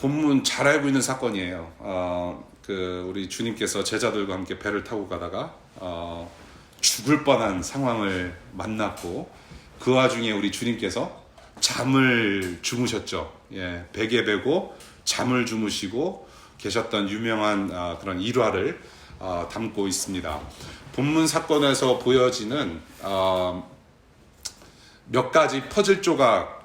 본문 잘 알고 있는 사건이에요. 우리 주님께서 제자들과 함께 배를 타고 가다가 죽을 뻔한 상황을 만났고, 그 와중에 우리 주님께서 잠을 주무셨죠. 예, 베개 베고 잠을 주무시고 계셨던 유명한 그런 일화를 담고 있습니다. 본문 사건에서 보여지는 몇 가지 퍼즐 조각,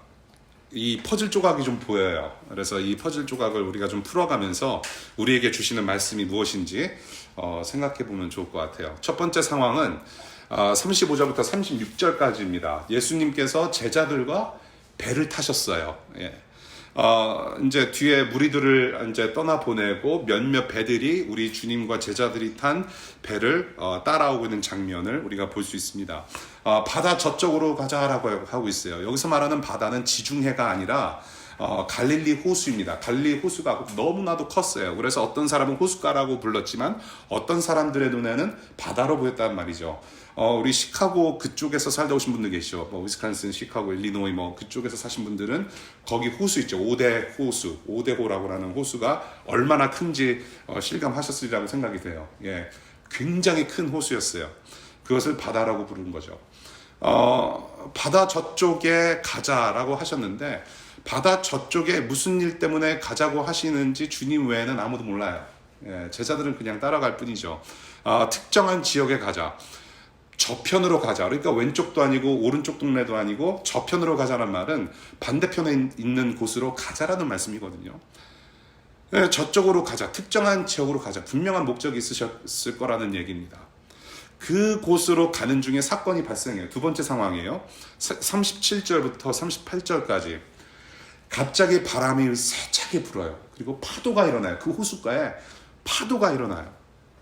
이 퍼즐 조각이 좀 보여요. 그래서 이 퍼즐 조각을 우리가 좀 풀어가면서 우리에게 주시는 말씀이 무엇인지 생각해 보면 좋을 것 같아요. 첫 번째 상황은 35절부터 36절까지입니다. 예수님께서 제자들과 배를 타셨어요. 예. 이제 뒤에 무리들을 이제 떠나 보내고 몇몇 배들이 우리 주님과 제자들이 탄 배를 따라오고 있는 장면을 우리가 볼 수 있습니다. 바다 저쪽으로 가자라고 하고 있어요. 여기서 말하는 바다는 지중해가 아니라 갈릴리 호수입니다. 갈릴리 호수가 너무나도 컸어요. 그래서 어떤 사람은 호숫가라고 불렀지만 어떤 사람들의 눈에는 바다로 보였단 말이죠. 우리 시카고 그쪽에서 살다 오신 분들 계시죠. 위스콘신, 시카고, 일리노이 그쪽에서 사신 분들은 거기 호수 있죠. 5대 호수, 5대호라고 하는 호수가 얼마나 큰지 실감하셨으리라고 생각이 돼요. 예, 굉장히 큰 호수였어요. 그것을 바다라고 부르는 거죠. 바다 저쪽에 가자라고 하셨는데, 바다 저쪽에 무슨 일 때문에 가자고 하시는지 주님 외에는 아무도 몰라요. 예, 제자들은 그냥 따라갈 뿐이죠. 특정한 지역에 가자, 저편으로 가자, 그러니까 왼쪽도 아니고 오른쪽 동네도 아니고 저편으로 가자는 말은 반대편에 있는 곳으로 가자라는 말씀이거든요. 예, 저쪽으로 가자, 특정한 지역으로 가자, 분명한 목적이 있으셨을 거라는 얘기입니다. 그 곳으로 가는 중에 사건이 발생해요. 두 번째 상황이에요. 37절부터 38절까지 갑자기 바람이 세차게 불어요. 그리고 파도가 일어나요. 그 호숫가에 파도가 일어나요.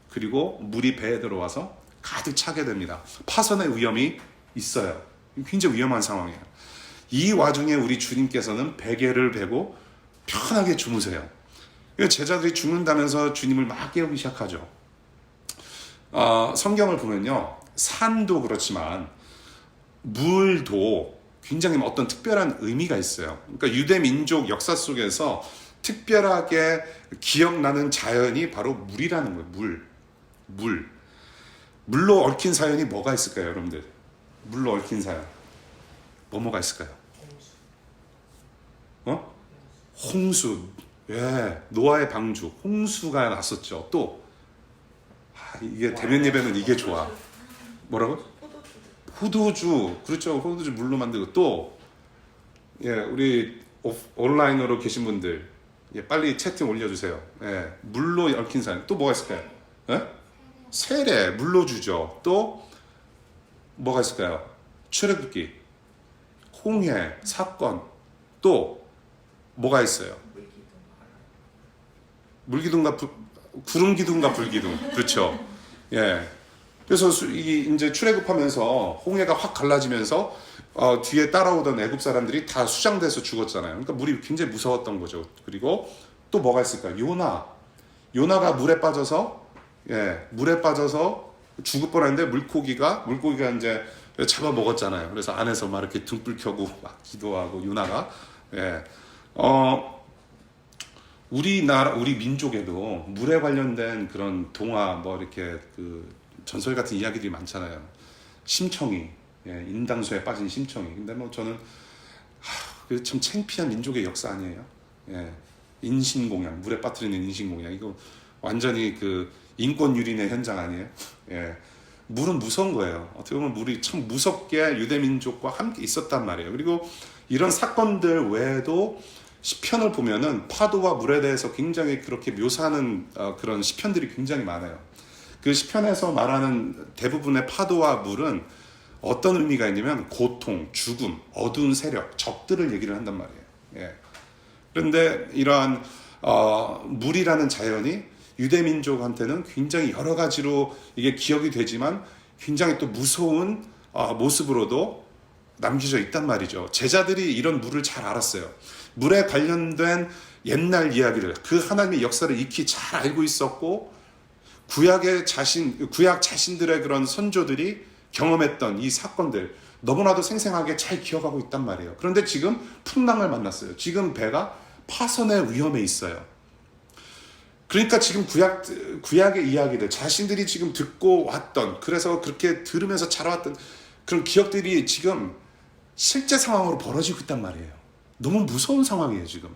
그리고 물이 배에 들어와서 가득 차게 됩니다. 파손의 위험이 있어요. 굉장히 위험한 상황이에요. 이 와중에 우리 주님께서는 베개를 베고 편하게 주무세요. 제자들이 죽는다면서 주님을 막 깨우기 시작하죠. 성경을 보면요, 산도 그렇지만 물도 굉장히 어떤 특별한 의미가 있어요. 그러니까 유대 민족 역사 속에서 특별하게 기억나는 자연이 바로 물이라는 거예요. 물로 얽힌 사연이 뭐가 있을까요, 여러분들? 물로 얽힌 사연 뭐가 있을까요? 홍수. 예, 노아의 방주, 홍수가 났었죠. 또 이게 대면 예배는 이게 좋아. 뭐라고? 포도주. 그렇죠. 포도주 물로 만들고. 또 예, 우리 온라인으로 계신 분들, 예, 빨리 채팅 올려주세요. 예, 물로 얽힌 사연 또 뭐가 있을까요? 예? 세례, 물로 주죠. 또 뭐가 있을까요? 출애굽기, 홍해, 사건. 또 뭐가 있어요? 물기둥과 구름기둥과 불기둥. 그렇죠. 예. 그래서 이제 출애굽하면서 홍해가 확 갈라지면서 뒤에 따라오던 애굽 사람들이 다 수장돼서 죽었잖아요. 그러니까 물이 굉장히 무서웠던 거죠. 그리고 또 뭐가 있을까요? 요나가 물에 빠져서 죽을 뻔했는데 물고기가 이제 잡아 먹었잖아요. 그래서 안에서 막 이렇게 등불 켜고 막 기도하고 요나가. 예. 우리 민족에도 물에 관련된 그런 동화, 이렇게 그 전설 같은 이야기들이 많잖아요. 심청이, 예, 인당수에 빠진 심청이. 근데 저는 참 창피한 민족의 역사 아니에요? 예, 인신공양, 물에 빠뜨리는 인신공양. 이거 완전히 그 인권 유린의 현장 아니에요? 예, 물은 무서운 거예요. 어떻게 보면 물이 참 무섭게 유대 민족과 함께 있었단 말이에요. 그리고 이런 사건들 외에도 시편을 보면은 파도와 물에 대해서 굉장히 그렇게 묘사하는 그런 시편들이 굉장히 많아요. 그 시편에서 말하는 대부분의 파도와 물은 어떤 의미가 있냐면 고통, 죽음, 어두운 세력, 적들을 얘기를 한단 말이에요. 예. 그런데 이러한 물이라는 자연이 유대민족한테는 굉장히 여러 가지로 이게 기억이 되지만 굉장히 또 무서운 모습으로도 남겨져 있단 말이죠. 제자들이 이런 물을 잘 알았어요. 물에 관련된 옛날 이야기를, 그 하나님의 역사를 익히 잘 알고 있었고, 구약 자신들의 그런 선조들이 경험했던 이 사건들 너무나도 생생하게 잘 기억하고 있단 말이에요. 그런데 지금 풍랑을 만났어요. 지금 배가 파선의 위험에 있어요. 그러니까 지금 구약의 이야기들, 자신들이 지금 듣고 왔던, 그래서 그렇게 들으면서 자라왔던 그런 기억들이 지금 실제 상황으로 벌어지고 있단 말이에요. 너무 무서운 상황이에요, 지금.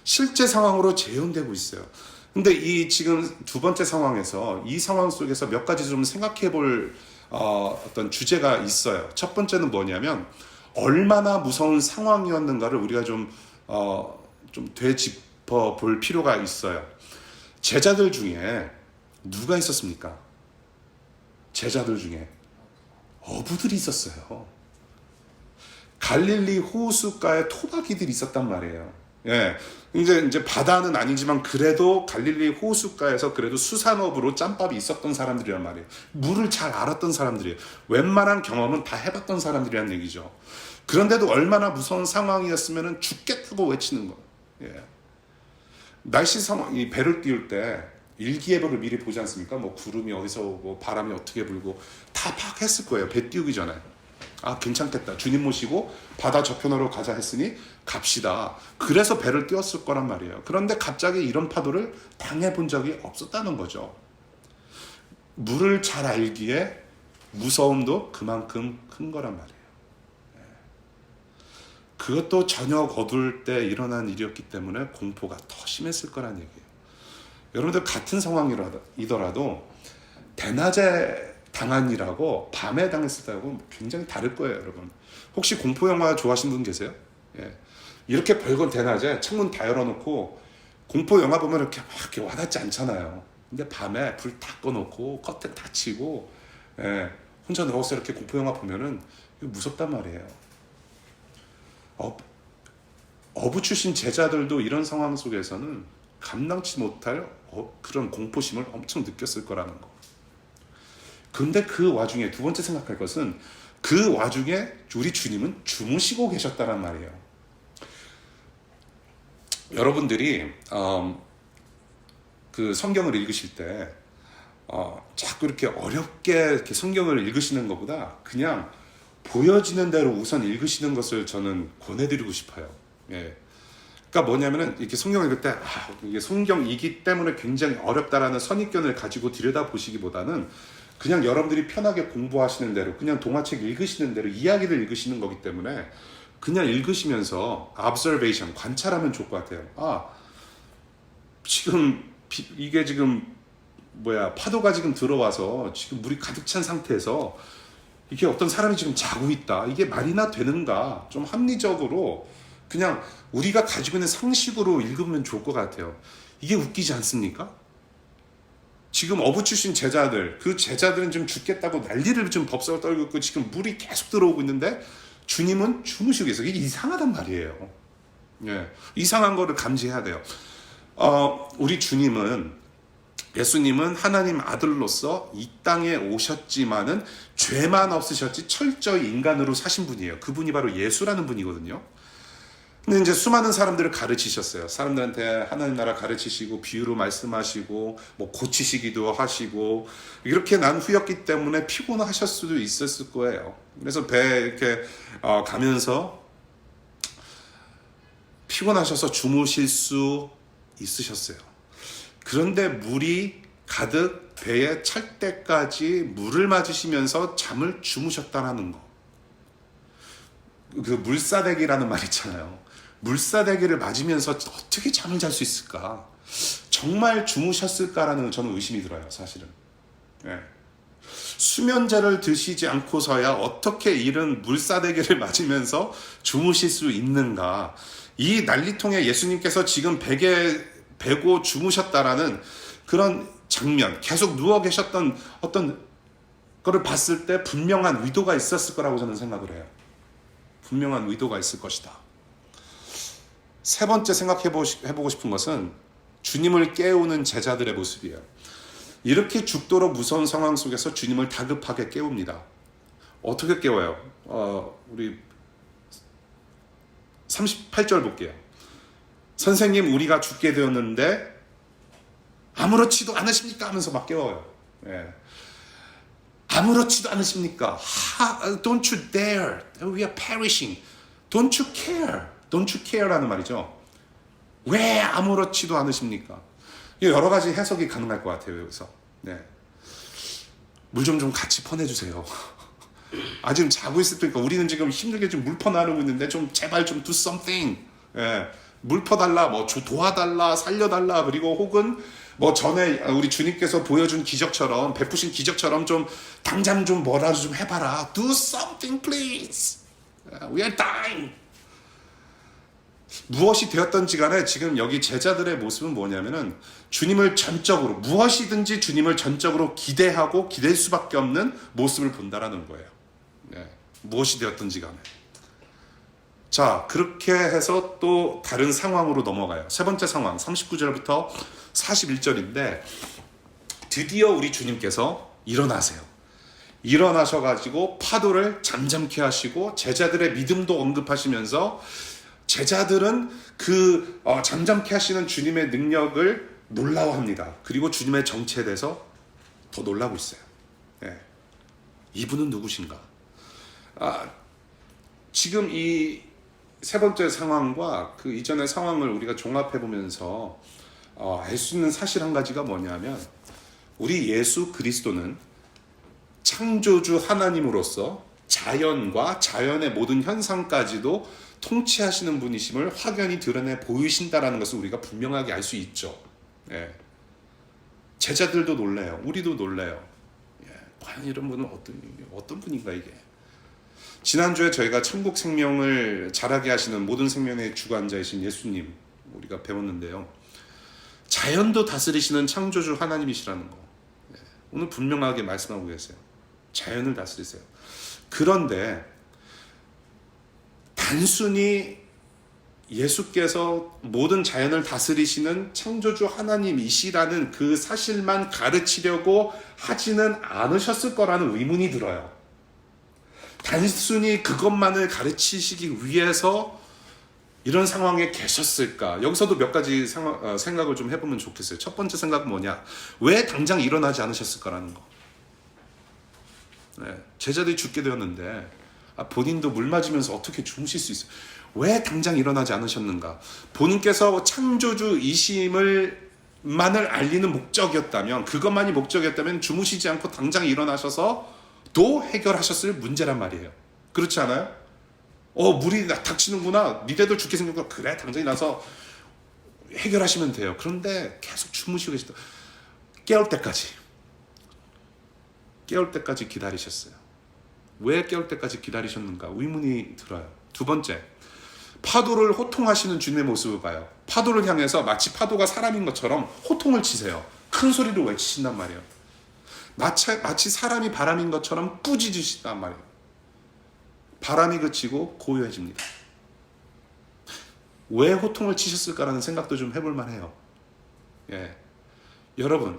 실제 상황으로 재현되고 있어요. 근데 이 지금 두 번째 상황에서, 이 상황 속에서 몇 가지 좀 생각해 볼 어떤 주제가 있어요. 첫 번째는 뭐냐면, 얼마나 무서운 상황이었는가를 우리가 좀 되짚어 볼 필요가 있어요. 제자들 중에 누가 있었습니까? 제자들 중에 어부들이 있었어요. 갈릴리 호수가에 토박이들이 있었단 말이에요. 예. 이제 바다는 아니지만 그래도 갈릴리 호수가에서 그래도 수산업으로 짬밥이 있었던 사람들이란 말이에요. 물을 잘 알았던 사람들이에요. 웬만한 경험은 다 해봤던 사람들이란 얘기죠. 그런데도 얼마나 무서운 상황이었으면 죽겠다고 외치는 거예요. 예. 날씨 상황, 이 배를 띄울 때 일기예보를 미리 보지 않습니까? 뭐 구름이 어디서 오고 바람이 어떻게 불고 다 파악했을 거예요. 배 띄우기 전에. 아, 괜찮겠다. 주님 모시고 바다 저편으로 가자 했으니 갑시다. 그래서 배를 띄웠을 거란 말이에요. 그런데 갑자기 이런 파도를 당해본 적이 없었다는 거죠. 물을 잘 알기에 무서움도 그만큼 큰 거란 말이에요. 그것도 저녁 어두울 때 일어난 일이었기 때문에 공포가 더 심했을 거란 얘기예요. 여러분들 같은 상황이더라도 대낮에 당한 일하고 밤에 당했을 때하고 굉장히 다를 거예요, 여러분. 혹시 공포 영화 좋아하시는 분 계세요? 예. 이렇게 벌건 대낮에 창문 다 열어놓고 공포 영화 보면 이렇게 막 이렇게 와닿지 않잖아요. 근데 밤에 불 다 꺼놓고 커튼 다 치고 혼자 누워서 이렇게 공포 영화 보면은 무섭단 말이에요. 어부 출신 제자들도 이런 상황 속에서는 감당치 못할 그런 공포심을 엄청 느꼈을 거라는 거. 근데 그 와중에 두 번째 생각할 것은 그 와중에 우리 주님은 주무시고 계셨다란 말이에요. 여러분들이 그 성경을 읽으실 때 자꾸 이렇게 어렵게 이렇게 성경을 읽으시는 것보다 그냥 보여지는 대로 우선 읽으시는 것을 저는 권해드리고 싶어요. 예. 그러니까 뭐냐면은 이렇게 성경을 읽을 때 이게 성경이기 때문에 굉장히 어렵다라는 선입견을 가지고 들여다 보시기보다는 그냥 여러분들이 편하게 공부하시는 대로 그냥 동화책 읽으시는 대로 이야기를 읽으시는 거기 때문에 그냥 읽으시면서 observation, 관찰하면 좋을 것 같아요. 지금 이게 지금 파도가 지금 들어와서 지금 물이 가득 찬 상태에서 이게 어떤 사람이 지금 자고 있다. 이게 말이나 되는가? 좀 합리적으로 그냥 우리가 가지고 있는 상식으로 읽으면 좋을 것 같아요. 이게 웃기지 않습니까? 지금 어부 출신 제자들, 그 제자들은 좀 죽겠다고 난리를 좀 법석을 떨고 있고 지금 물이 계속 들어오고 있는데 주님은 주무시고 계세요. 이게 이상하단 말이에요. 예, 이상한 거를 감지해야 돼요. 우리 예수님은 하나님 아들로서 이 땅에 오셨지만은 죄만 없으셨지 철저히 인간으로 사신 분이에요. 그분이 바로 예수라는 분이거든요. 근데 이제 수많은 사람들을 가르치셨어요. 사람들한테 하나님 나라 가르치시고 비유로 말씀하시고 뭐 고치시기도 하시고 이렇게 난 후였기 때문에 피곤하셨을 수도 있었을 거예요. 그래서 배에 이렇게 가면서 피곤하셔서 주무실 수 있으셨어요. 그런데 물이 가득 배에 찰 때까지 물을 맞으시면서 잠을 주무셨다라는 거. 그 물사대기라는 말 있잖아요. 물사대기를 맞으면서 어떻게 잠을 잘 수 있을까? 정말 주무셨을까라는 저는 의심이 들어요, 사실은. 예. 수면제를 드시지 않고서야 어떻게 이런 물사대기를 맞으면서 주무실 수 있는가? 이 난리통에 예수님께서 지금 베개 베고 주무셨다라는 그런 장면, 계속 누워 계셨던 어떤 거를 봤을 때 분명한 의도가 있었을 거라고 저는 생각을 해요. 분명한 의도가 있을 것이다. 세 번째 해보고 싶은 것은 주님을 깨우는 제자들의 모습이에요. 이렇게 죽도록 무서운 상황 속에서 주님을 다급하게 깨웁니다. 어떻게 깨워요? 우리 38절 볼게요. 선생님, 우리가 죽게 되었는데 아무렇지도 않으십니까? 하면서 막 깨워요. 예. 아무렇지도 않으십니까? Don't you dare. We are perishing. Don't you care. Don't you care라는 말이죠. 왜 아무렇지도 않으십니까? 여러 가지 해석이 가능할 것 같아요. 여기서 네. 물 좀 같이 퍼내주세요. 지금 자고 있을 때니까 우리는 지금 힘들게 좀 물 퍼나르고 있는데 좀 제발 좀 do something. 예. 물 퍼달라, 뭐 도와달라, 살려달라, 그리고 혹은 뭐 전에 우리 주님께서 보여준 기적처럼, 베푸신 기적처럼 좀 당장 좀 뭐라도 좀 해봐라. Do something please. We are dying. 무엇이 되었던지 간에 지금 여기 제자들의 모습은 뭐냐면은 주님을 전적으로, 무엇이든지 주님을 전적으로 기대하고 기댈 수밖에 없는 모습을 본다라는 거예요. 네. 무엇이 되었던지 간에. 자, 그렇게 해서 또 다른 상황으로 넘어가요. 세 번째 상황, 39절부터 41절인데 드디어 우리 주님께서 일어나세요. 일어나셔가지고 파도를 잠잠케 하시고 제자들의 믿음도 언급하시면서 제자들은 그 잠잠케 하시는 주님의 능력을 놀라워합니다. 그리고 주님의 정체에 대해서 더 놀라고 있어요. 네. 이분은 누구신가? 지금 이 세 번째 상황과 그 이전의 상황을 우리가 종합해 보면서 알 수 있는 사실 한 가지가 뭐냐면 우리 예수 그리스도는 창조주 하나님으로서 자연과 자연의 모든 현상까지도 통치하시는 분이심을 확연히 드러내 보이신다라는 것을 우리가 분명하게 알 수 있죠. 예. 제자들도 놀래요. 우리도 놀래요. 예. 과연 이런 분은 어떤 분인가 이게. 지난주에 저희가 천국 생명을 자라게 하시는 모든 생명의 주관자이신 예수님 우리가 배웠는데요. 자연도 다스리시는 창조주 하나님이시라는 거. 예. 오늘 분명하게 말씀하고 계세요. 자연을 다스리세요. 그런데 단순히 예수께서 모든 자연을 다스리시는 창조주 하나님이시라는 그 사실만 가르치려고 하지는 않으셨을 거라는 의문이 들어요. 단순히 그것만을 가르치시기 위해서 이런 상황에 계셨을까? 여기서도 몇 가지 생각을 좀 해보면 좋겠어요. 첫 번째 생각은 뭐냐? 왜 당장 일어나지 않으셨을까라는 거. 네, 제자들이 죽게 되었는데 본인도 물 맞으면서 어떻게 주무실 수 있어요? 왜 당장 일어나지 않으셨는가? 본인께서 창조주이심을 만을 알리는 목적이었다면, 그것만이 목적이었다면 주무시지 않고 당장 일어나셔서 도 해결하셨을 문제란 말이에요. 그렇지 않아요? 물이 닥치는구나. 니네들 죽게 생겼구나. 그래, 당장 일어나서 해결하시면 돼요. 그런데 계속 주무시고 계시다. 깨울 때까지 기다리셨어요. 왜 깨울 때까지 기다리셨는가? 의문이 들어요. 두 번째, 파도를 호통하시는 주님의 모습을 봐요. 파도를 향해서 마치 파도가 사람인 것처럼 호통을 치세요. 큰 소리로 외치신단 말이에요. 마치 사람이 바람인 것처럼 꾸짖으신단 말이에요. 바람이 그치고 고요해집니다. 왜 호통을 치셨을까라는 생각도 좀 해볼 만해요. 예. 여러분,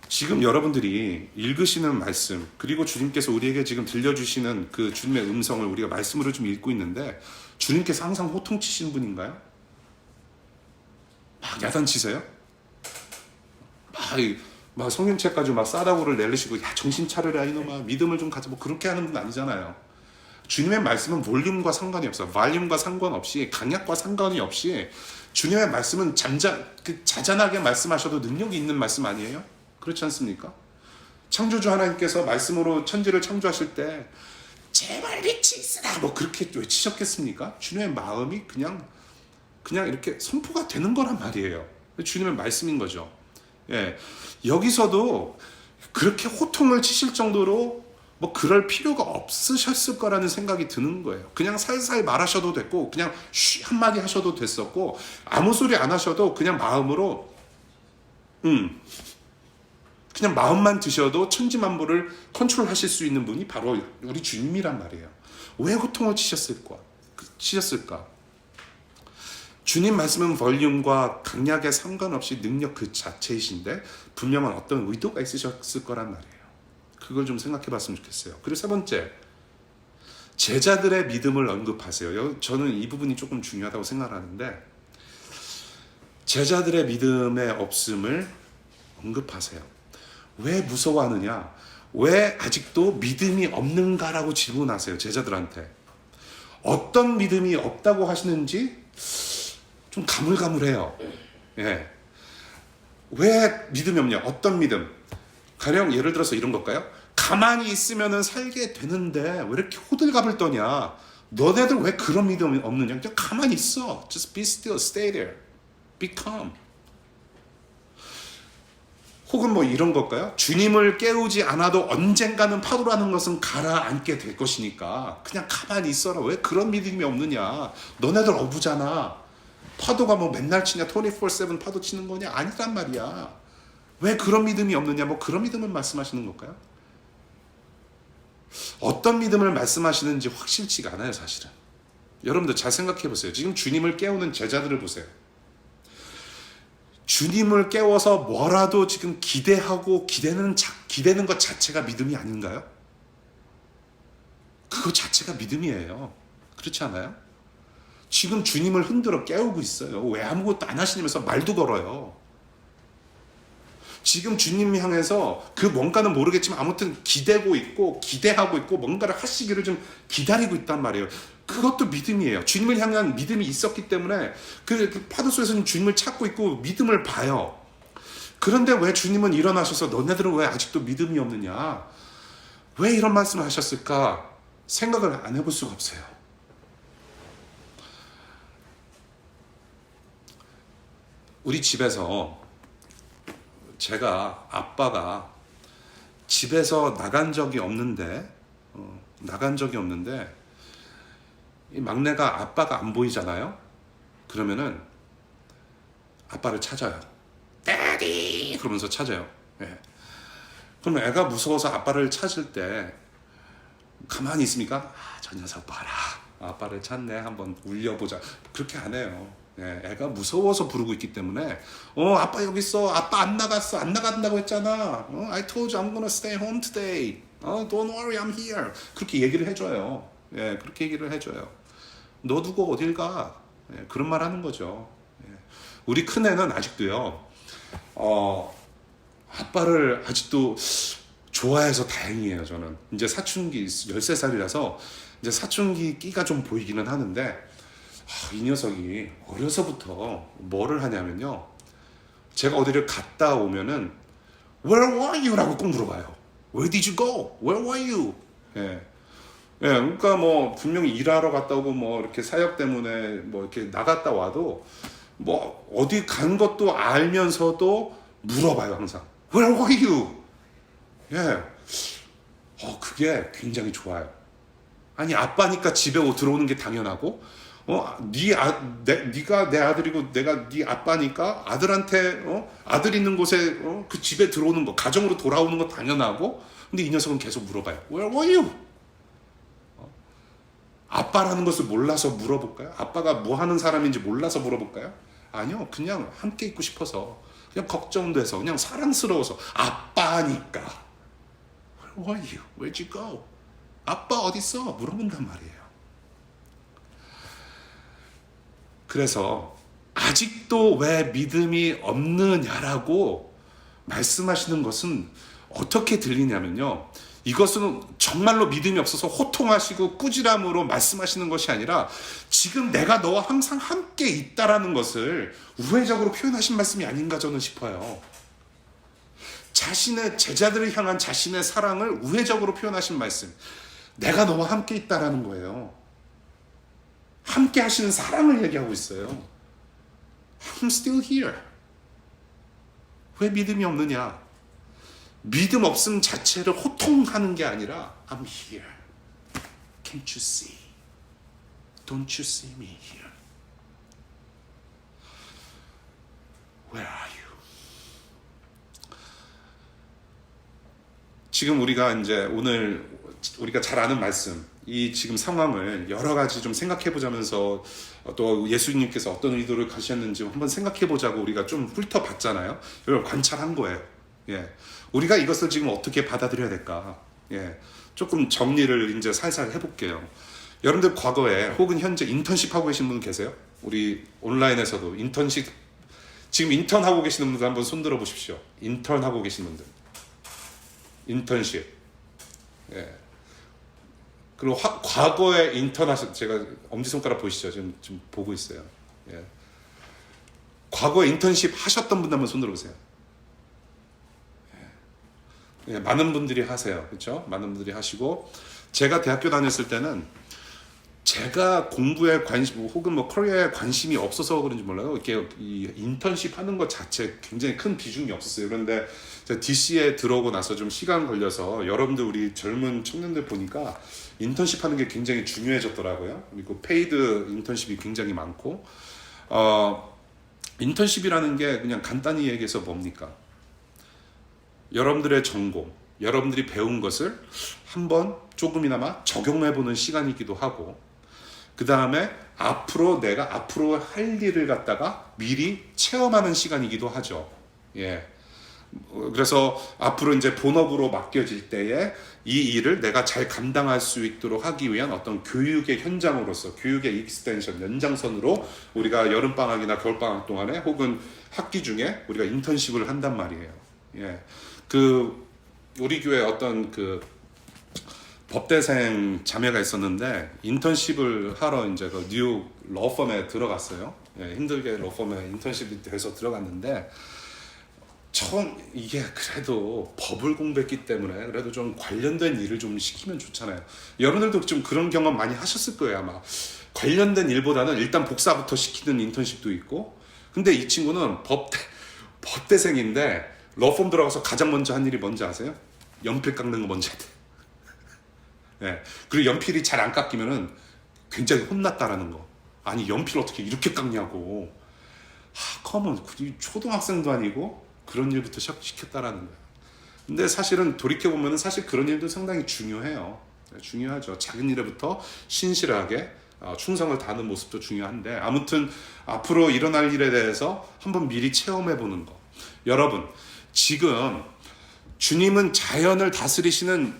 지금 여러분들이 읽으시는 말씀, 그리고 주님께서 우리에게 지금 들려주시는 그 주님의 음성을 우리가 말씀으로 좀 읽고 있는데, 주님께서 항상 호통치시는 분인가요? 막 야단치세요? 막 성경책까지 막 싸다구를 내리시고, 야, 정신 차려라 이놈아, 믿음을 좀 가져, 뭐 그렇게 하는 분 아니잖아요. 주님의 말씀은 볼륨과 상관이 없어요. 볼륨과 상관없이, 강약과 상관이 없이 주님의 말씀은 자잔하게 말씀하셔도 능력이 있는 말씀 아니에요? 그렇지 않습니까? 창조주 하나님께서 말씀으로 천지를 창조하실 때 제발 빛이 있으라 뭐 그렇게 외치셨겠습니까? 주님의 마음이 그냥 이렇게 선포가 되는 거란 말이에요. 주님의 말씀인 거죠. 예, 여기서도 그렇게 호통을 치실 정도로 뭐 그럴 필요가 없으셨을 거라는 생각이 드는 거예요. 그냥 살살 말하셔도 됐고, 그냥 쉬 한마디 하셔도 됐었고, 아무 소리 안 하셔도 그냥 마음으로 그냥 마음만 드셔도 천지만물을 컨트롤하실 수 있는 분이 바로 우리 주님이란 말이에요. 왜 호통을 치셨을까? 주님 말씀은 볼륨과 강약에 상관없이 능력 그 자체이신데 분명한 어떤 의도가 있으셨을 거란 말이에요. 그걸 좀 생각해 봤으면 좋겠어요. 그리고 세 번째, 제자들의 믿음을 언급하세요. 저는 이 부분이 조금 중요하다고 생각하는데, 제자들의 믿음의 없음을 언급하세요. 왜 무서워하느냐? 왜 아직도 믿음이 없는가라고 질문하세요. 제자들한테. 어떤 믿음이 없다고 하시는지 좀 가물가물해요. 예. 왜 믿음이 없냐? 어떤 믿음? 가령 예를 들어서 이런 걸까요? 가만히 있으면은 살게 되는데 왜 이렇게 호들갑을 떠냐? 너네들 왜 그런 믿음이 없느냐? 그냥 가만히 있어. Just be still, stay there. Be calm. 혹은 뭐 이런 걸까요? 주님을 깨우지 않아도 언젠가는 파도라는 것은 가라앉게 될 것이니까 그냥 가만히 있어라. 왜 그런 믿음이 없느냐? 너네들 어부잖아. 파도가 뭐 맨날 치냐? 24/7 파도 치는 거냐? 아니란 말이야. 왜 그런 믿음이 없느냐? 뭐 그런 믿음을 말씀하시는 걸까요? 어떤 믿음을 말씀하시는지 확실치가 않아요, 사실은. 여러분들 잘 생각해 보세요. 지금 주님을 깨우는 제자들을 보세요. 주님을 깨워서 뭐라도 지금 기대하고 기대는 것 자체가 믿음이 아닌가요? 그거 자체가 믿음이에요. 그렇지 않아요? 지금 주님을 흔들어 깨우고 있어요. 왜 아무것도 안 하시냐면서 말도 걸어요. 지금 주님 향해서 그 뭔가는 모르겠지만 아무튼 기대하고 있고 뭔가를 하시기를 좀 기다리고 있단 말이에요. 그것도 믿음이에요. 주님을 향한 믿음이 있었기 때문에 그 파도 속에서는 주님을 찾고 있고 믿음을 봐요. 그런데 왜 주님은 일어나셔서 너네들은 왜 아직도 믿음이 없느냐? 왜 이런 말씀을 하셨을까? 생각을 안 해볼 수가 없어요. 우리 집에서 제가 아빠가 집에서 나간 적이 없는데 이 막내가 아빠가 안 보이잖아요. 그러면은 아빠를 찾아요. 데디 그러면서 찾아요. 예. 그럼 애가 무서워서 아빠를 찾을 때 가만히 있습니까? 저 녀석 봐라. 아빠를 찾네. 한번 울려보자. 그렇게 안 해요. 예, 애가 무서워서 부르고 있기 때문에 아빠 여기 있어. 아빠 안 나갔어. 안 나간다고 했잖아. I told you I'm gonna stay home today. Don't worry, I'm here. 그렇게 얘기를 해줘요. 예, 그렇게 얘기를 해줘요. 너 두고 어딜 가? 예, 그런 말 하는 거죠. 예. 우리 큰애는 아직도요. 아빠를 아직도 좋아해서 다행이에요. 저는 이제 사춘기 13살이라서 이제 사춘기 끼가 좀 보이기는 하는데 이 녀석이 어려서부터 뭐를 하냐면요. 제가 어디를 갔다 오면은 Where were you? 라고 꼭 물어봐요. Where did you go? Where were you? 예. 예, 그러니까 뭐 분명히 일하러 갔다 오고 뭐 이렇게 사역 때문에 뭐 이렇게 나갔다 와도 뭐 어디 간 것도 알면서도 물어봐요, 항상. Where were you? 예. 그게 굉장히 좋아요. 아니, 아빠니까 집에 들어오는 게 당연하고 네가 내 아들이고 내가 네 아빠니까 아들한테 아들 있는 곳에 그 집에 들어오는 거 가정으로 돌아오는 거 당연하고 근데 이 녀석은 계속 물어봐요. Where were you? 아빠라는 것을 몰라서 물어볼까요? 아빠가 뭐 하는 사람인지 몰라서 물어볼까요? 아니요. 그냥 함께 있고 싶어서 그냥 걱정돼서 그냥 사랑스러워서 아빠니까 Where were you? Where'd you go? 아빠 어딨어? 물어본단 말이에요. 그래서 아직도 왜 믿음이 없느냐라고 말씀하시는 것은 어떻게 들리냐면요. 이것은 정말로 믿음이 없어서 호통하시고 꾸지람으로 말씀하시는 것이 아니라 지금 내가 너와 항상 함께 있다라는 것을 우회적으로 표현하신 말씀이 아닌가 저는 싶어요. 자신의 제자들을 향한 자신의 사랑을 우회적으로 표현하신 말씀. 내가 너와 함께 있다라는 거예요. 함께 하시는 사랑을 얘기하고 있어요. I'm still here. 왜 믿음이 없느냐? 믿음 없음 자체를 호통하는 게 아니라 I'm here. Can't you see? Don't you see me here? Where are you? 지금 우리가 이제 오늘 우리가 잘 아는 말씀, 이 지금 상황을 여러 가지 좀 생각해 보자면서 또 예수님께서 어떤 의도를 가셨는지 한번 생각해 보자고 우리가 좀 훑어봤잖아요. 이걸 관찰한 거예요. 예. 우리가 이것을 지금 어떻게 받아들여야 될까? 예. 조금 정리를 이제 살살 해볼게요. 여러분들 과거에 혹은 현재 인턴십 하고 계신 분 계세요? 우리 온라인에서도 인턴십, 지금 인턴 하고 계시는 분들 한번 손 들어 보십시오. 인턴 하고 계신 분들. 인턴십. 예. 그리고 과거에 인턴 하셨, 제가 엄지손가락 보이시죠? 지금 보고 있어요. 예. 과거에 인턴십 하셨던 분들 한번 손 들어보세요. 예, 많은 분들이 하세요. 그렇죠? 많은 분들이 하시고, 제가 대학교 다녔을 때는 제가 공부에 관심 혹은 뭐 커리어에 관심이 없어서 그런지 몰라요. 이렇게 이 인턴십 하는 것 자체 굉장히 큰 비중이 없었어요. 그런데 제가 DC에 들어오고 나서 좀 시간 걸려서 여러분들 우리 젊은 청년들 보니까 인턴십 하는 게 굉장히 중요해졌더라고요. 그리고 페이드 인턴십이 굉장히 많고, 인턴십이라는 게 그냥 간단히 얘기해서 뭡니까? 여러분들의 전공, 여러분들이 배운 것을 한번 조금이나마 적용해보는 시간이기도 하고, 그 다음에 내가 앞으로 할 일을 갖다가 미리 체험하는 시간이기도 하죠. 예. 그래서 앞으로 이제 본업으로 맡겨질 때에 이 일을 내가 잘 감당할 수 있도록 하기 위한 어떤 교육의 현장으로서, 교육의 익스텐션, 연장선으로 우리가 여름방학이나 겨울방학 동안에 혹은 학기 중에 우리가 인턴십을 한단 말이에요. 예. 우리 교회 어떤 법대생 자매가 있었는데 인턴십을 하러 이제 그 뉴욕 러펌에 들어갔어요. 예, 힘들게 러펌에 인턴십이 돼서 들어갔는데 이게 그래도 법을 공부했기 때문에 그래도 좀 관련된 일을 좀 시키면 좋잖아요. 여러분들도 좀 그런 경험 많이 하셨을 거예요, 아마. 관련된 일보다는 일단 복사부터 시키는 인턴십도 있고, 근데 이 친구는 법대생인데 러펌 들어가서 가장 먼저 한 일이 뭔지 아세요? 연필 깎는 거 먼저 해야 돼. 네. 그리고 연필이 잘 안 깎이면은 굉장히 혼났다라는 거. 아니, 연필 어떻게 이렇게 깎냐고. 컴온, 초등학생도 아니고 그런 일부터 시켰다라는 거예요. 근데 사실은 돌이켜보면은 사실 그런 일도 상당히 중요해요. 중요하죠. 작은 일에부터 신실하게 충성을 다하는 모습도 중요한데, 아무튼 앞으로 일어날 일에 대해서 한번 미리 체험해보는 거. 여러분, 지금 주님은 자연을 다스리시는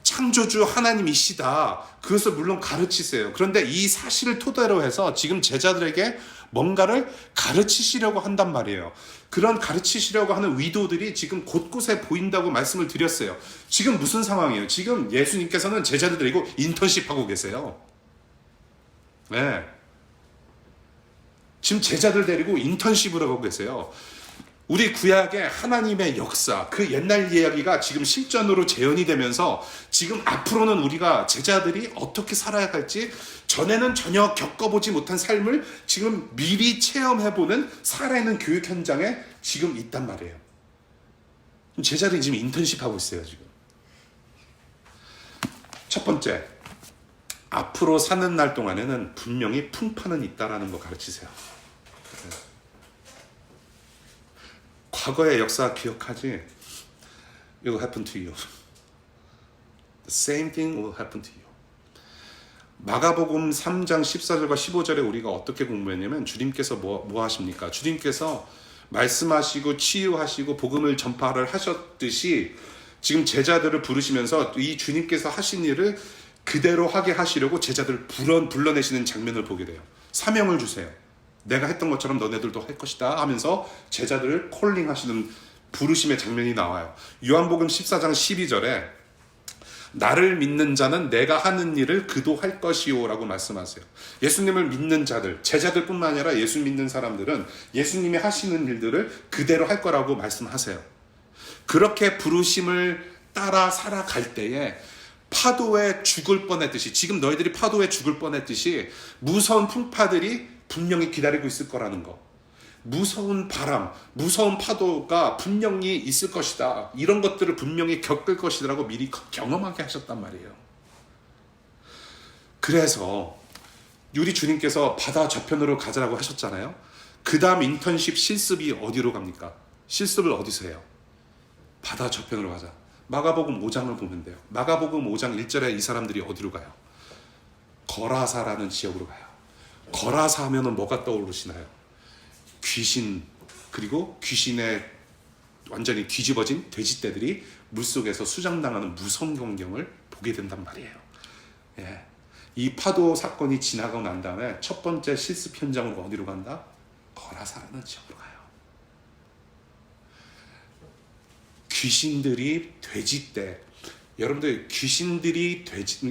창조주 하나님이시다. 그것을 물론 가르치세요. 그런데 이 사실을 토대로 해서 지금 제자들에게 뭔가를 가르치시려고 한단 말이에요. 그런 가르치시려고 하는 의도들이 지금 곳곳에 보인다고 말씀을 드렸어요. 지금 무슨 상황이에요? 지금 예수님께서는 제자들 데리고 인턴십 하고 계세요. 네. 지금 제자들 데리고 인턴십을 하고 계세요. 우리 구약의 하나님의 역사, 그 옛날 이야기가 지금 실전으로 재현이 되면서 지금 앞으로는 우리가 제자들이 어떻게 살아야 할지, 전에는 전혀 겪어보지 못한 삶을 지금 미리 체험해보는 살아있는 교육 현장에 지금 있단 말이에요. 제자들이 지금 인턴십 하고 있어요, 지금. 첫 번째, 앞으로 사는 날 동안에는 분명히 풍파는 있다라는 거 가르치세요. 과거의 역사 기억하지? It will happen to you. The same thing will happen to you. 마가복음 3장 14절과 15절에 우리가 어떻게 공부했냐면, 주님께서 뭐 하십니까? 주님께서 말씀하시고 치유하시고 복음을 전파를 하셨듯이 지금 제자들을 부르시면서 이 주님께서 하신 일을 그대로 하게 하시려고 제자들을 불러내시는 장면을 보게 돼요. 사명을 주세요. 내가 했던 것처럼 너네들도 할 것이다 하면서 제자들을 콜링하시는 부르심의 장면이 나와요. 요한복음 14장 12절에 나를 믿는 자는 내가 하는 일을 그도 할 것이요 라고 말씀하세요. 예수님을 믿는 자들, 제자들뿐만 아니라 예수 믿는 사람들은 예수님이 하시는 일들을 그대로 할 거라고 말씀하세요. 그렇게 부르심을 따라 살아갈 때에 파도에 죽을 뻔했듯이, 지금 너희들이 파도에 죽을 뻔했듯이 무서운 풍파들이 분명히 기다리고 있을 거라는 거. 무서운 바람, 무서운 파도가 분명히 있을 것이다. 이런 것들을 분명히 겪을 것이라고 미리 경험하게 하셨단 말이에요. 그래서 우리 주님께서 바다 저편으로 가자라고 하셨잖아요. 그 다음 인턴십 실습이 어디로 갑니까? 실습을 어디서 해요? 바다 저편으로 가자. 마가복음 5장을 보면 돼요. 마가복음 5장 1절에 이 사람들이 어디로 가요? 거라사라는 지역으로 가요. 거라사 하면은 뭐가 떠오르시나요? 귀신, 그리고 귀신에 완전히 뒤집어진 돼지떼들이 물속에서 수장당하는 무서운 광경을 보게 된단 말이에요. 예. 이 파도 사건이 지나가고 난 다음에 첫 번째 실습 현장으로 어디로 간다? 거라사라는 지역으로 가요. 귀신들이 돼지떼, 여러분들 귀신들이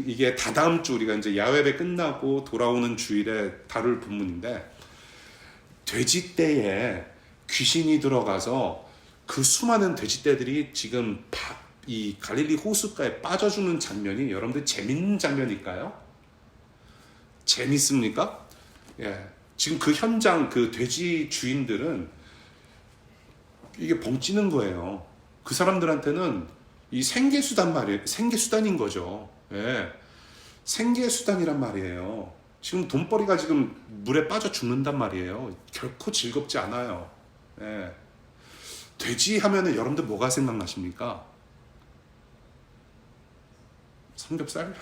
이게 다다음 주 우리가 이제 야외배 끝나고 돌아오는 주일에 다룰 본문인데, 돼지떼에 귀신이 들어가서 그 수많은 돼지떼들이 지금 이 갈릴리 호숫가에 빠져 죽는 장면이 여러분들 재밌는 장면일까요? 재밌습니까? 예. 지금 그 현장 그 돼지 주인들은 이게 벙찌는 거예요. 그 사람들한테는 이 생계수단 말이에요. 생계수단인 거죠. 예. 생계수단이란 말이에요. 지금 돈벌이가 지금 물에 빠져 죽는단 말이에요. 결코 즐겁지 않아요. 예. 돼지 하면은 여러분들 뭐가 생각나십니까? 삼겹살?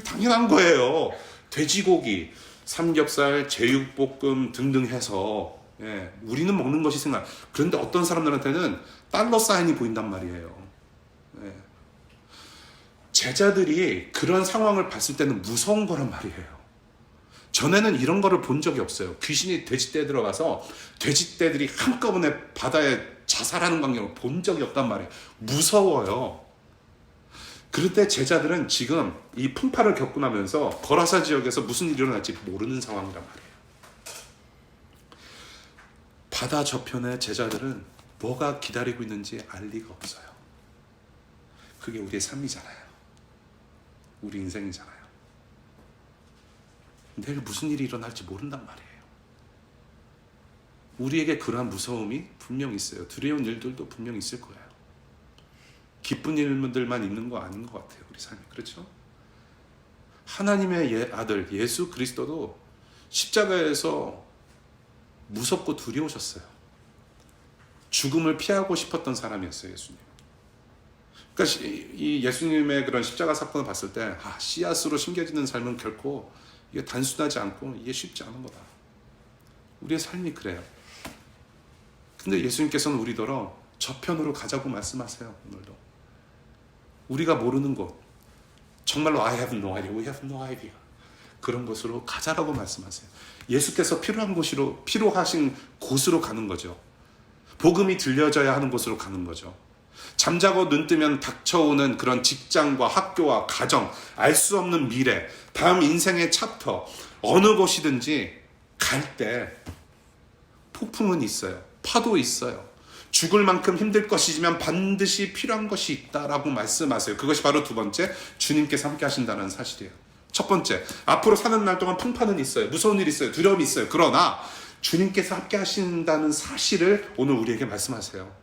당연한 거예요. 돼지고기, 삼겹살, 제육볶음 등등 해서 예, 우리는 먹는 것이 생각. 그런데 어떤 사람들한테는 달러 사인이 보인단 말이에요. 예. 제자들이 그런 상황을 봤을 때는 무서운 거란 말이에요. 전에는 이런 거를 본 적이 없어요. 귀신이 돼지떼에 들어가서 돼지떼들이 한꺼번에 바다에 자살하는 광경을 본 적이 없단 말이에요. 무서워요. 그런데 제자들은 지금 이 풍파를 겪고 나면서 거라사 지역에서 무슨 일이 일어날지 모르는 상황이란 말이에요. 바다 저편에 제자들은 뭐가 기다리고 있는지 알 리가 없어요. 그게 우리의 삶이잖아요. 우리 인생이잖아요. 내일 무슨 일이 일어날지 모른단 말이에요. 우리에게 그러한 무서움이 분명 있어요. 두려운 일들도 분명 있을 거예요. 기쁜 일들만 있는 거 아닌 것 같아요. 우리 삶이. 그렇죠? 하나님의 아들 예수 그리스도도 십자가에서 무섭고 두려우셨어요. 죽음을 피하고 싶었던 사람이었어요. 예수님. 그러니까 이 예수님의 그런 십자가 사건을 봤을 때 씨앗으로 심겨지는 삶은 결코 이게 단순하지 않고 이게 쉽지 않은 거다. 우리의 삶이 그래요. 근데 예수님께서는 우리더러 저편으로 가자고 말씀하세요. 오늘도. 우리가 모르는 곳, 정말로 I have no idea, we have no idea, 그런 곳으로 가자라고 말씀하세요. 예수께서 필요하신 곳으로 가는 거죠. 복음이 들려져야 하는 곳으로 가는 거죠. 잠자고 눈 뜨면 닥쳐오는 그런 직장과 학교와 가정, 알 수 없는 미래, 다음 인생의 챕터, 어느 곳이든지 갈 때 폭풍은 있어요. 파도 있어요. 죽을 만큼 힘들 것이지만 반드시 필요한 것이 있다라고 말씀하세요. 그것이 바로 두 번째, 주님께서 함께 하신다는 사실이에요. 첫 번째, 앞으로 사는 날 동안 풍파는 있어요. 무서운 일이 있어요. 두려움이 있어요. 그러나 주님께서 함께 하신다는 사실을 오늘 우리에게 말씀하세요.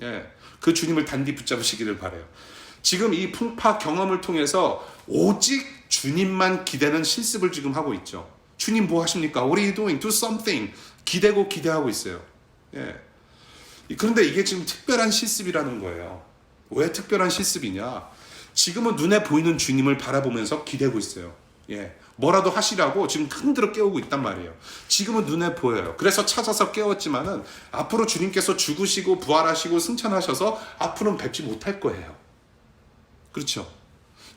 예, 그 주님을 단디 붙잡으시기를 바라요. 지금 이 풍파 경험을 통해서 오직 주님만 기대는 실습을 지금 하고 있죠. 주님 뭐 하십니까? What are you doing? Do something. 기대하고 있어요. 예. 그런데 이게 지금 특별한 실습이라는 거예요. 왜 특별한 실습이냐? 지금은 눈에 보이는 주님을 바라보면서 기대고 있어요. 예. 뭐라도 하시라고 지금 흔들어 깨우고 있단 말이에요. 지금은 눈에 보여요. 그래서 찾아서 깨웠지만은 앞으로 주님께서 죽으시고 부활하시고 승천하셔서 앞으로는 뵙지 못할 거예요. 그렇죠?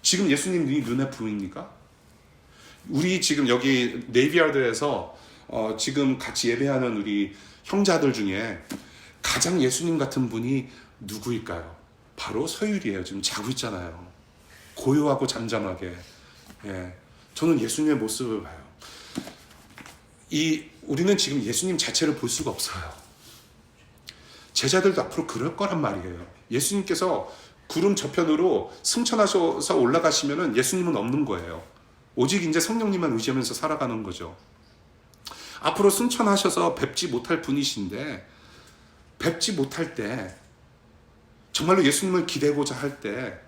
지금 예수님이 눈에 보입니까? 우리 지금 여기 네이비야드에서 지금 같이 예배하는 우리 형제들 중에 가장 예수님 같은 분이 누구일까요? 바로 서율이에요. 지금 자고 있잖아요. 고요하고 잠잠하게. 예. 저는 예수님의 모습을 봐요. 우리는 지금 예수님 자체를 볼 수가 없어요. 제자들도 앞으로 그럴 거란 말이에요. 예수님께서 구름 저편으로 승천하셔서 올라가시면은 예수님은 없는 거예요. 오직 이제 성령님만 의지하면서 살아가는 거죠. 앞으로 승천하셔서 뵙지 못할 분이신데, 뵙지 못할 때, 정말로 예수님을 기대고자 할 때,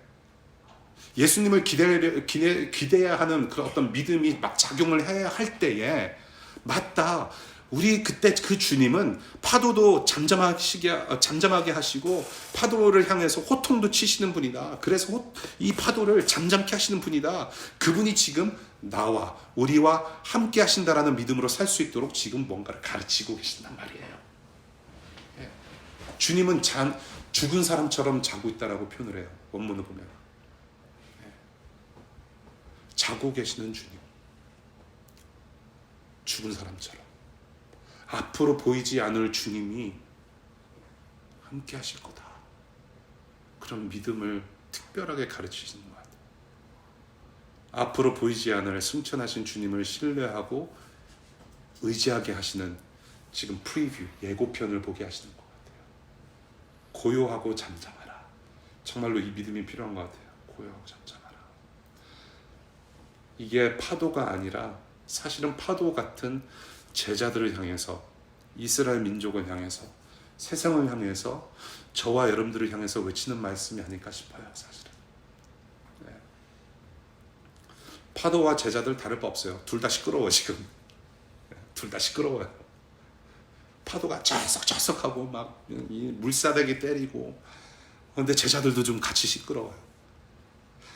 예수님을 기대해야 하는 그런 어떤 믿음이 막 작용을 해야 할 때에, 맞다, 우리 그때 그 주님은 파도도 잠잠하게 하시고 파도를 향해서 호통도 치시는 분이다. 그래서 이 파도를 잠잠케 하시는 분이다. 그분이 지금 나와 우리와 함께 하신다라는 믿음으로 살 수 있도록 지금 뭔가를 가르치고 계신단 말이에요. 주님은 죽은 사람처럼 자고 있다라고 표현을 해요. 원문을 보면. 자고 계시는 주님. 죽은 사람처럼. 앞으로 보이지 않을 주님이 함께 하실 거다. 그런 믿음을 특별하게 가르치시는 것 같아요. 앞으로 보이지 않을 승천하신 주님을 신뢰하고 의지하게 하시는 지금 프리뷰, 예고편을 보게 하시는 것 같아요. 고요하고 잠잠하라. 정말로 이 믿음이 필요한 것 같아요. 고요하고 잠잠하라. 이게 파도가 아니라 사실은 파도 같은 제자들을 향해서, 이스라엘 민족을 향해서, 세상을 향해서, 저와 여러분들을 향해서 외치는 말씀이 아닐까 싶어요. 사실은. 네. 파도와 제자들 다를 바 없어요. 둘 다 시끄러워 지금. 둘 다 시끄러워요. 파도가 쩔썩쩔썩하고 막 물사대기 때리고, 그런데 제자들도 좀 같이 시끄러워요.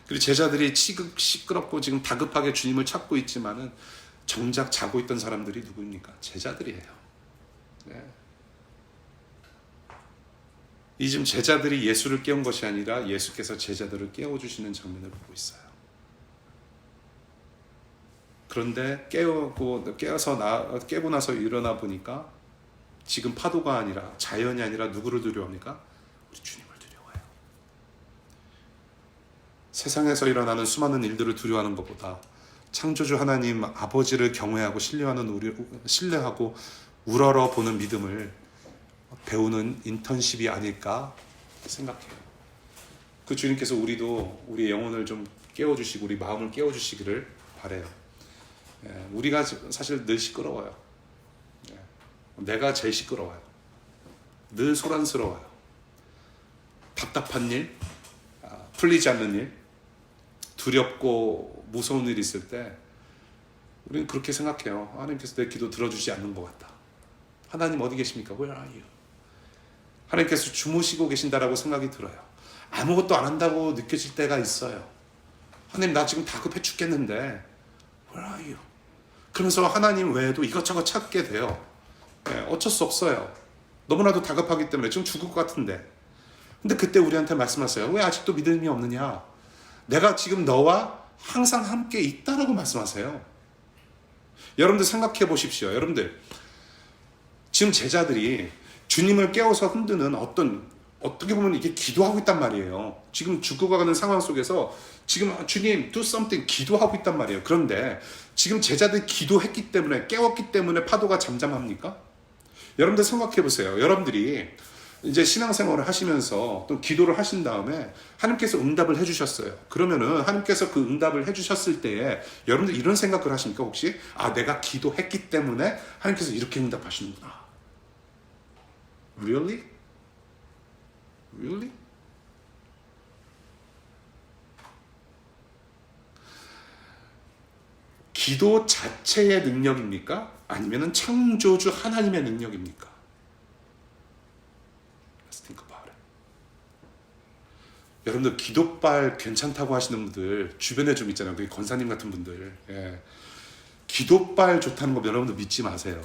그리고 제자들이 시끄럽고 지금 다급하게 주님을 찾고 있지만은 정작 자고 있던 사람들이 누구입니까? 제자들이에요. 네. 이 지금 제자들이 예수를 깨운 것이 아니라 예수께서 제자들을 깨워주시는 장면을 보고 있어요. 그런데 깨고 나서 일어나 보니까 지금 파도가 아니라, 자연이 아니라 누구를 두려워합니까? 우리 주님을 두려워해요. 세상에서 일어나는 수많은 일들을 두려워하는 것보다 창조주 하나님 아버지를 경외하고 신뢰하고 우러러 보는 믿음을 배우는 인턴십이 아닐까 생각해요. 그 주님께서 우리의 영혼을 좀 깨워주시고 우리 마음을 깨워주시기를 바라요. 우리가 사실 늘 시끄러워요. 내가 제일 시끄러워요. 늘 소란스러워요. 답답한 일, 풀리지 않는 일, 두렵고 무서운 일이 있을 때 우리는 그렇게 생각해요. 하나님께서 내 기도 들어주지 않는 것 같다. 하나님 어디 계십니까? Where are you? 하나님께서 주무시고 계신다라고 생각이 들어요. 아무것도 안 한다고 느껴질 때가 있어요. 하나님 나 지금 다급해 죽겠는데 Where are you? 그러면서 하나님 외에도 이것저것 찾게 돼요. 어쩔 수 없어요. 너무나도 다급하기 때문에 지금 죽을 것 같은데. 근데 그때 우리한테 말씀하세요. 왜 아직도 믿음이 없느냐? 내가 지금 너와 항상 함께 있다라고 말씀하세요. 여러분들 생각해 보십시오. 여러분들 지금 제자들이 주님을 깨워서 흔드는 어떻게 보면 이게 기도하고 있단 말이에요. 지금 죽어가는 상황 속에서 지금 주님 do something 기도하고 있단 말이에요. 그런데 지금 제자들이 기도했기 때문에, 깨웠기 때문에 파도가 잠잠합니까? 여러분들 생각해 보세요. 여러분들이 이제 신앙생활을 하시면서 또 기도를 하신 다음에 하나님께서 응답을 해주셨어요. 그러면은 하나님께서 그 응답을 해주셨을 때에 여러분들 이런 생각을 하십니까? 혹시 내가 기도했기 때문에 하나님께서 이렇게 응답하시는구나. Really? Really? 기도 자체의 능력입니까? 아니면 창조주 하나님의 능력입니까? Let's think about it. 여러분들 기도빨 괜찮다고 하시는 분들 주변에 좀 있잖아요. 그 권사님 같은 분들. 기도빨 좋다는 거 여러분들 믿지 마세요.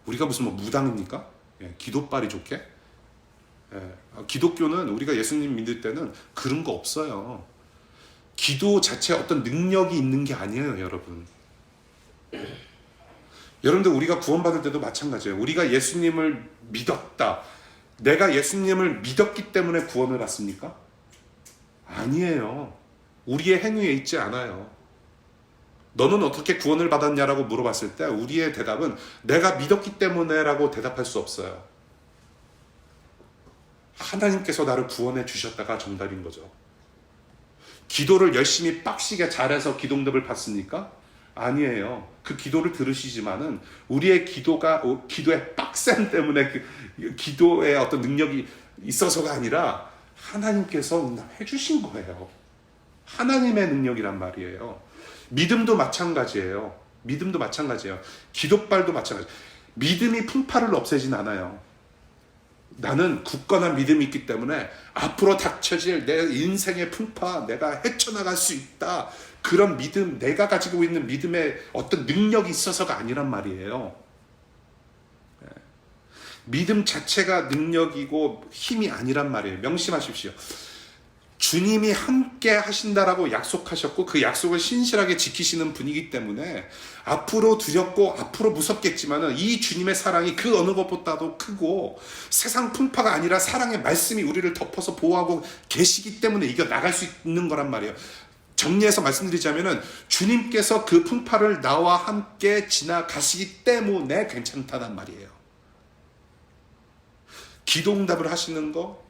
우리가 무슨 무당입니까? 기도빨이 좋게? 기독교는 우리가 예수님 믿을 때는 그런 거 없어요. 기도 자체에 어떤 능력이 있는 게 아니에요, 여러분. 여러분들 우리가 구원받을 때도 마찬가지예요. 우리가 예수님을 믿었다. 내가 예수님을 믿었기 때문에 구원을 받습니까? 아니에요. 우리의 행위에 있지 않아요. 너는 어떻게 구원을 받았냐라고 물어봤을 때 우리의 대답은 내가 믿었기 때문에라고 대답할 수 없어요. 하나님께서 나를 구원해 주셨다가 정답인 거죠. 기도를 열심히 빡시게 잘해서 기도응답을 받습니까? 아니에요. 그 기도를 들으시지만은 우리의 기도의 빡셈 때문에 기도의 어떤 능력이 있어서가 아니라 하나님께서 응답해 주신 거예요. 하나님의 능력이란 말이에요. 믿음도 마찬가지예요. 기도빨도 마찬가지예요. 믿음이 풍파를 없애진 않아요. 나는 굳건한 믿음이 있기 때문에 앞으로 닥쳐질 내 인생의 풍파 내가 헤쳐나갈 수 있다. 그런 믿음, 내가 가지고 있는 믿음의 어떤 능력이 있어서가 아니란 말이에요. 믿음 자체가 능력이고 힘이 아니란 말이에요. 명심하십시오. 주님이 함께 하신다라고 약속하셨고 그 약속을 신실하게 지키시는 분이기 때문에 앞으로 두렵고 앞으로 무섭겠지만은 이 주님의 사랑이 그 어느 것보다도 크고 세상 풍파가 아니라 사랑의 말씀이 우리를 덮어서 보호하고 계시기 때문에 이겨 나갈 수 있는 거란 말이에요. 정리해서 말씀드리자면은 주님께서 그 풍파를 나와 함께 지나가시기 때문에 괜찮다는 말이에요. 기도응답을 하시는 거,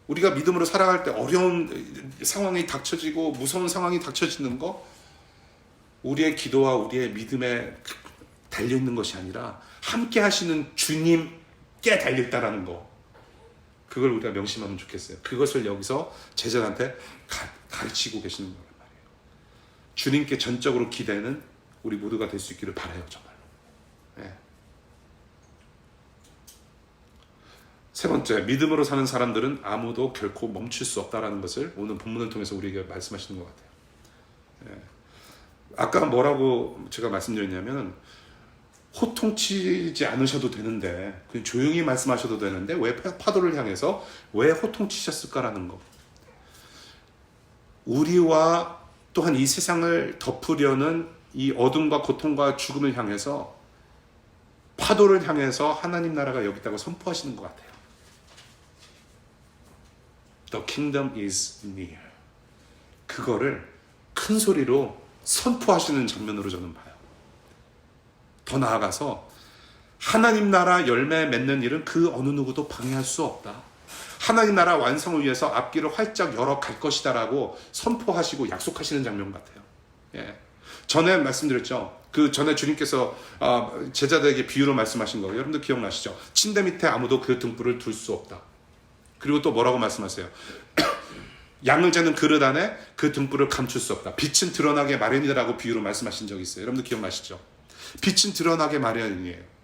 우리가 믿음으로 살아갈 때 어려운 상황이 닥쳐지고 무서운 상황이 닥쳐지는 거, 우리의 기도와 우리의 믿음에 달려있는 것이 아니라 함께 하시는 주님께 달려있다라는 거, 그걸 우리가 명심하면 좋겠어요. 그것을 여기서 제자들한테 가르치고 계시는 거란 말이에요. 주님께 전적으로 기대는 우리 모두가 될 수 있기를 바라요, 정말로. 네. 세 번째, 믿음으로 사는 사람들은 아무도 결코 멈출 수 없다라는 것을 오늘 본문을 통해서 우리에게 말씀하시는 것 같아요. 네. 아까 뭐라고 제가 말씀드렸냐면, 호통치지 않으셔도 되는데, 그냥 조용히 말씀하셔도 되는데 왜 파도를 향해서 왜 호통치셨을까라는 거. 우리와 또한 이 세상을 덮으려는 이 어둠과 고통과 죽음을 향해서, 파도를 향해서 하나님 나라가 여기 있다고 선포하시는 것 같아요. The kingdom is near. 그거를 큰 소리로 선포하시는 장면으로 저는 봐요. 더 나아가서 하나님 나라 열매 맺는 일은 그 어느 누구도 방해할 수 없다. 하나님 나라 완성을 위해서 앞길을 활짝 열어 갈 것이다라고 선포하시고 약속하시는 장면 같아요. 예. 전에 말씀드렸죠. 그 전에 주님께서 제자들에게 비유로 말씀하신 거 여러분들 기억나시죠? 침대 밑에 아무도 그 등불을 둘 수 없다. 그리고 또 뭐라고 말씀하세요? 양을 재는 그릇 안에 그 등불을 감출 수 없다. 빛은 드러나게 마련이라고 비유로 말씀하신 적이 있어요. 여러분들 기억나시죠? 빛은 드러나게 마련이에요.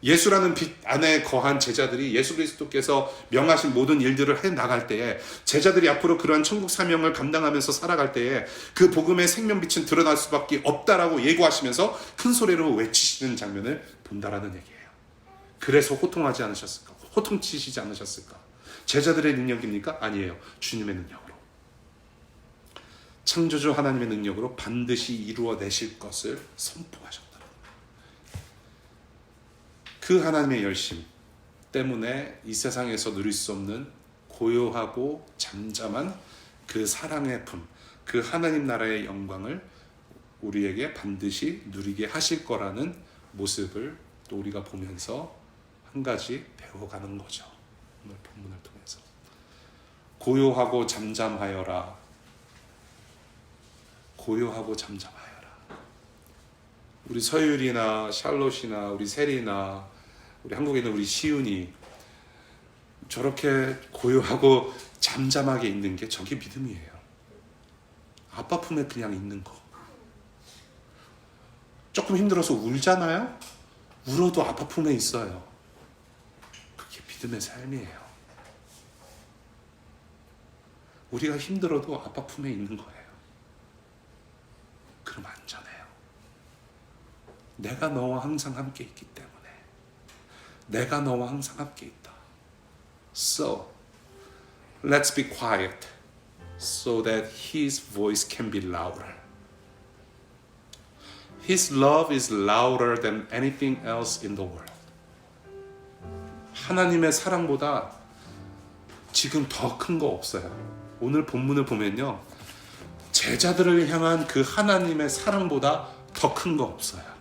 예수라는 빛 안에 거한 제자들이 예수 그리스도께서 명하신 모든 일들을 해 나갈 때에, 제자들이 앞으로 그러한 천국 사명을 감당하면서 살아갈 때에 그 복음의 생명빛은 드러날 수밖에 없다라고 예고하시면서 큰 소리로 외치시는 장면을 본다라는 얘기예요. 그래서 호통하지 않으셨을까? 호통치시지 않으셨을까? 제자들의 능력입니까? 아니에요. 주님의 능력으로, 창조주 하나님의 능력으로 반드시 이루어내실 것을 선포하셨다. 그 하나님의 열심 때문에 이 세상에서 누릴 수 없는 고요하고 잠잠한 그 사랑의 품, 그 하나님 나라의 영광을 우리에게 반드시 누리게 하실 거라는 모습을 또 우리가 보면서 한 가지 배워가는 거죠. 오늘 본문을 통해서. 고요하고 잠잠하여라. 고요하고 잠잠하여라. 우리 서율이나 샬롯이나 우리 세리나 우리 한국에 있는 우리 시윤이 저렇게 고요하고 잠잠하게 있는 게 저게 믿음이에요. 아빠 품에 그냥 있는 거. 조금 힘들어서 울잖아요? 울어도 아빠 품에 있어요. 그게 믿음의 삶이에요. 우리가 힘들어도 아빠 품에 있는 거예요. 그럼 안전해요. 내가 너와 항상 함께 있기 때문에. 내가 너와 항상 함께 있다. So, let's be quiet so that His voice can be louder. His love is louder than anything else in the world. 하나님의 사랑보다 지금 더 큰 거 없어요. 오늘 본문을 보면요, 제자들을 향한 그 하나님의 사랑보다 더 큰 거 없어요.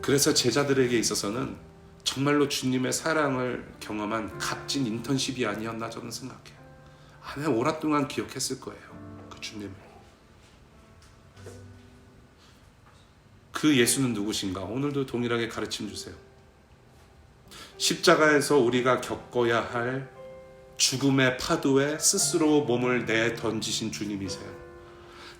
그래서 제자들에게 있어서는 정말로 주님의 사랑을 경험한 값진 인턴십이 아니었나 저는 생각해요. 아마 오랫동안 기억했을 거예요. 그 주님을. 그 예수는 누구신가? 오늘도 동일하게 가르침 주세요. 십자가에서 우리가 겪어야 할 죽음의 파도에 스스로 몸을 내던지신 주님이세요.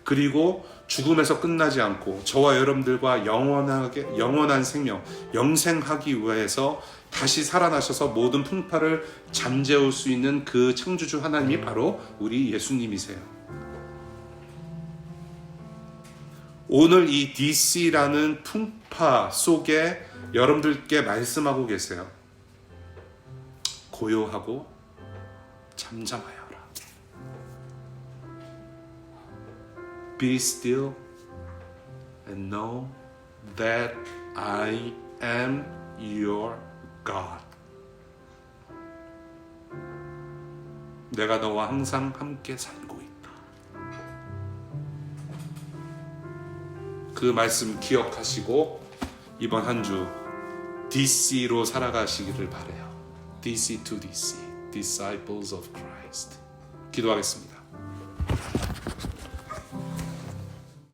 그리고 죽음에서 끝나지 않고 저와 여러분들과 영원한 생명, 영생하기 위해서 다시 살아나셔서 모든 풍파를 잠재울 수 있는 그 창조주 하나님이 바로 우리 예수님이세요. 오늘 이 DC라는 풍파 속에 여러분들께 말씀하고 계세요. 고요하고 잠잠하여라. Be still and know that I am your God. 내가 너와 항상 함께 살고 있다. 그 말씀 기억하시고 이번 한 주 DC로 살아가시기를 바래요. DC to DC, Disciples of Christ. 기도하겠습니다.